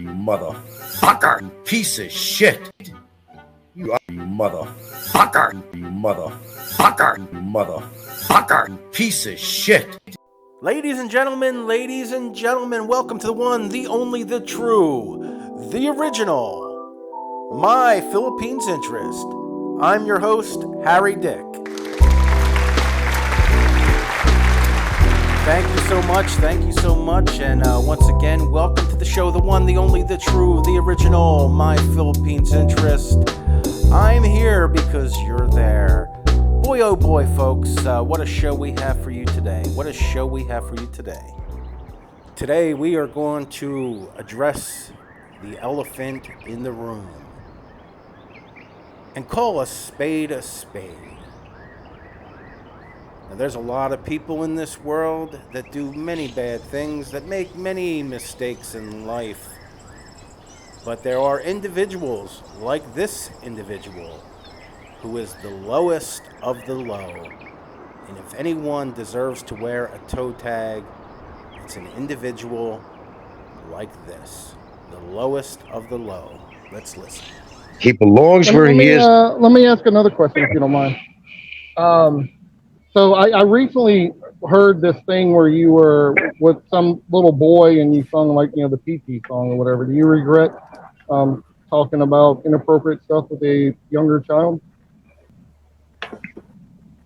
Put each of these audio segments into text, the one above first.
you motherfucker, you piece of shit. You motherfucker, you motherfucker, you motherfucker, you piece of shit. Ladies and gentlemen, welcome to the one, the only, the true, the original, My Philippines Interest. I'm your host, Harry Dick. Thank you so much, and once again, welcome to the show, the one, the only, the true, the original, My Philippines Interest. I'm here because you're there. Boy, oh boy, folks, what a show we have for you today. Today, we are going to address the elephant in the room and call a spade a spade. Now, there's a lot of people in this world that do many bad things, that make many mistakes in life. But there are individuals like this individual who is the lowest of the low. And if anyone deserves to wear a toe tag, it's an individual like this, the lowest of the low. Let's listen. He belongs where he is. Let me ask another question, if you don't mind. So I recently heard this thing where you were with some little boy and you sung like, the PP song or whatever. Do you regret talking about inappropriate stuff with a younger child?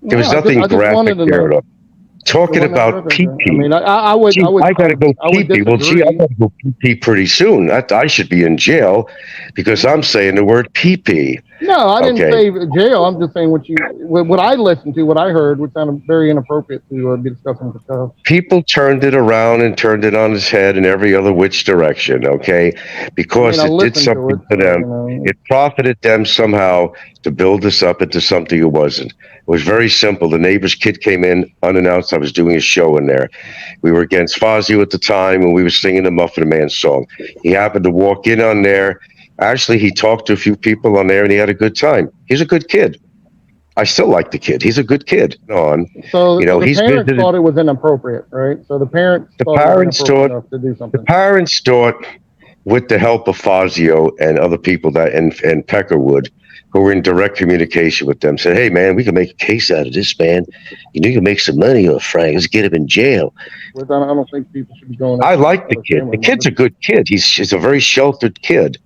There was nothing graphic there. Talking about pee-pee. I mean, I would. I gotta go pee-pee. Well, gee, I gotta go pee-pee pretty soon. I should be in jail because I'm saying the word pee-pee. No, I didn't say jail. I'm just saying what I listened to, what I heard, which sounded very inappropriate to be discussing with the child. People turned it around and turned it on his head in every other which direction, okay? Because it did something to them. It profited them somehow to build this up into something it wasn't. It was very simple. The neighbor's kid came in unannounced. I was doing a show in there. We were against Fazio at the time, and we were singing the Muffin Man song. He happened to walk in on there. Actually, he talked to a few people on there, and he had a good time. He's a good kid. I still like the kid. He's a good kid. So the parents thought it was inappropriate, right? So the parents thought to do something. The parents thought, with the help of Fazio and other people and Peckerwood, who were in direct communication with them, said, "Hey, man, we can make a case out of this, man. You can make some money off Frank. Let's get him in jail." I don't think people should be going. I like the kid. The kid's a good kid. He's a very sheltered kid.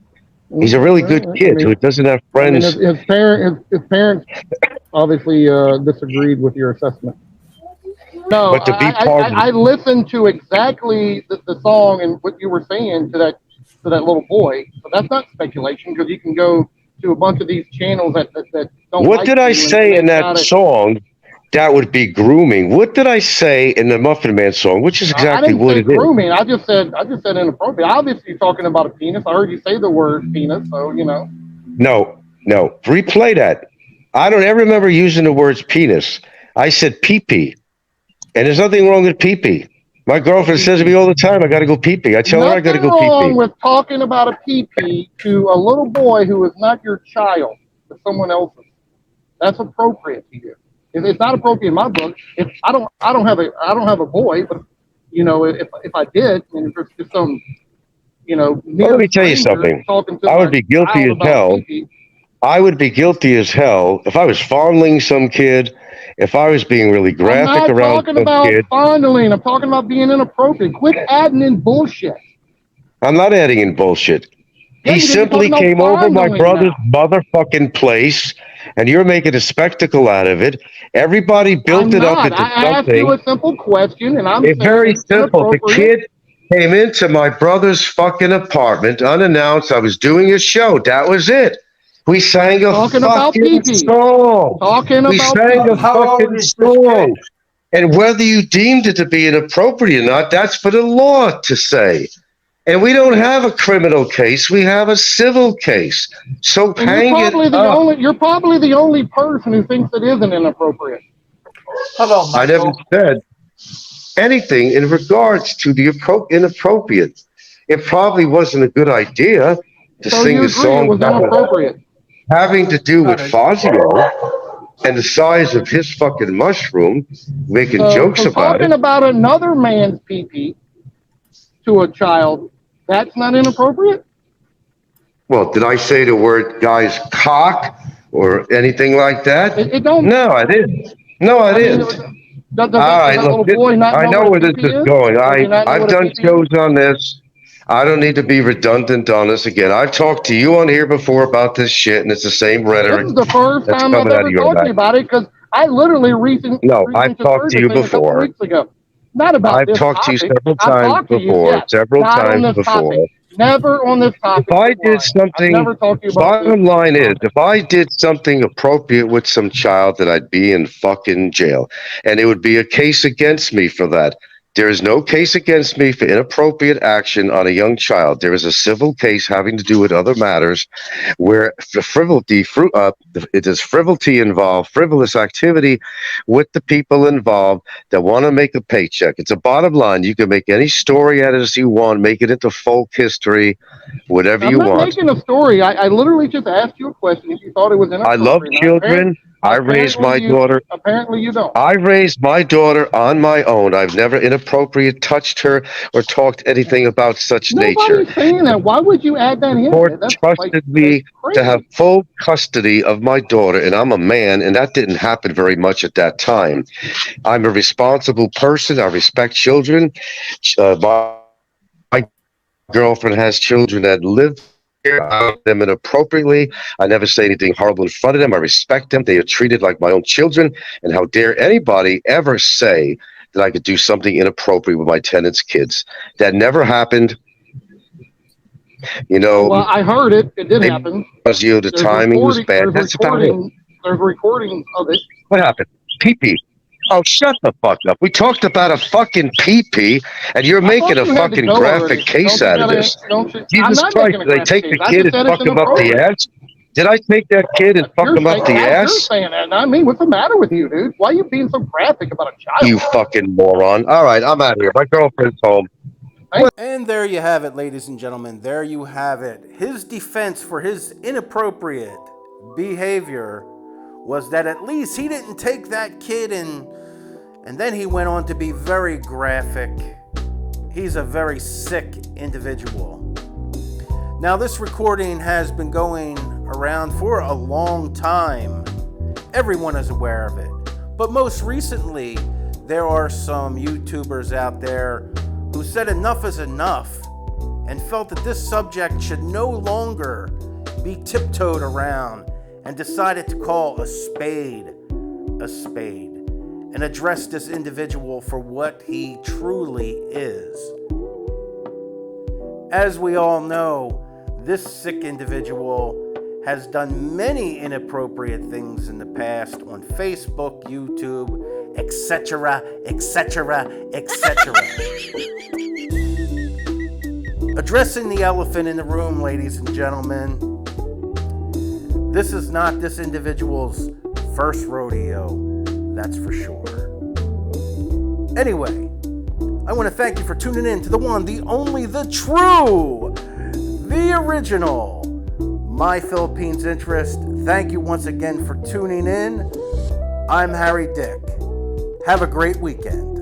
He's a really good kid who doesn't have friends. His parents obviously disagreed with your assessment. No, but I listened to exactly the song and what you were saying to that little boy. So that's not speculation because you can go to a bunch of these channels that don't. What did I say in that song? That would be grooming. What did I say in the Muffin Man song? Which is exactly what it is. Grooming. I just said inappropriate. Obviously, you're talking about a penis. I heard you say the word penis, so No. Replay that. I don't ever remember using the words penis. I said pee-pee, and there's nothing wrong with pee-pee. My girlfriend says to me all the time, "I got to go pee-pee." I tell her I got to go pee-pee. Nothing wrong with talking about a pee-pee to a little boy who is not your child, to someone else's. That's appropriate to you. It's not appropriate in my book. I don't have a boy, but if I did, and if it's just some, let me tell you something. I would be guilty as hell. I would be guilty as hell if I was fondling some kid, if I was being really graphic around some kid. I'm not talking about fondling. I'm talking about being inappropriate. Quit adding in bullshit. I'm not adding in bullshit. He simply came over my brother's motherfucking place, and you're making a spectacle out of it. Everybody built it up into something. I asked you a simple question, and it's very simple. The kid came into my brother's fucking apartment unannounced. I was doing a show. That was it. We sang a fucking song. We sang a fucking song. And whether you deemed it to be inappropriate or not, that's for the law to say. And we don't have a criminal case. We have a civil case. So hang it up. You're probably the only person who thinks it isn't inappropriate. Hello, Michael. I never said anything in regards to the inappropriate. It probably wasn't a good idea to sing a song it was inappropriate. Having to do with Fazio and the size of his fucking mushroom, making jokes about it. Talking about another man's pee-pee to a child That's not inappropriate? Well, did I say the word guy's cock or anything like that? It don't. No, I didn't. No, I I mean, didn't. does All that right, look, little boy not I know know what a where this PP is is? going. Does he not know I've what a done PP is? shows on this. I don't need to be redundant on this again. I've talked to you on here before about this shit, and it's the same This rhetoric is the first that's time I've coming out of ever your talked to mouth. you about it because I literally No, I've recently just talked heard to this you thing a couple of before. weeks ago. Not about I've this talked to you topic. several I've times talked to you, before, yes. several Not on times this topic. before. Never on this If topic I this did line. I've something, never talked to you about this bottom line is, topic. if I did something appropriate with some child, then I'd be in fucking jail. And it would be a case against me for that. There is no case against me for inappropriate action on a young child. There is a civil case having to do with other matters where the it is frivolity involved, frivolous activity with the people involved that want to make a paycheck. It's a bottom line. You can make any story out of it as you want, make it into folk history, whatever I'm you not want. making a story. I literally just asked you a question if you thought it was I love inappropriate. children. I raised my daughter. Apparently you don't. I raised my daughter on my own. I've never inappropriate touched her or talked anything about such nature. Nobody's saying that. Why would you add that in? Court That's trusted me to have crazy. full custody of my daughter, and I'm a man, and that didn't happen very much at that time. I'm a responsible person. I respect children. My girlfriend has children that live here. I love them inappropriately. I never say anything horrible in front of them. I respect them. They are treated like my own children. And how dare anybody ever say that I could do something inappropriate with my tenants' kids? That never happened. You know, Well, I heard it. It did happen. the timing was bad. That's about it. There's recordings of it. What happened? Pee-pee. Oh, shut the fuck up. We talked about a fucking pee-pee, and you're making a fucking graphic case out of this. Jesus Christ, did I take the kid and fuck him up the ass? Did I take that kid and fuck him up the ass? You're saying that. I mean, what's the matter with you, dude? Why are you being so graphic about a child? You fucking moron. All right, I'm out of here. My girlfriend's home. And there you have it, ladies and gentlemen. There you have it. His defense for his inappropriate behavior was that at least he didn't take that kid and then he went on to be very graphic. He's a very sick individual. Now, this recording has been going around for a long time. Everyone is aware of it. But most recently, there are some YouTubers out there who said enough is enough and felt that this subject should no longer be tiptoed around and decided to call a spade and address this individual for what he truly is. As we all know, this sick individual has done many inappropriate things in the past on Facebook, YouTube, etc., etc., etc. Addressing the elephant in the room, ladies and gentlemen, this is not this individual's first rodeo, that's for sure. Anyway, I want to thank you for tuning in to the one, the only, the true, the original My Philippines Interest. Thank you once again for tuning in. I'm Harry Dick. Have a great weekend.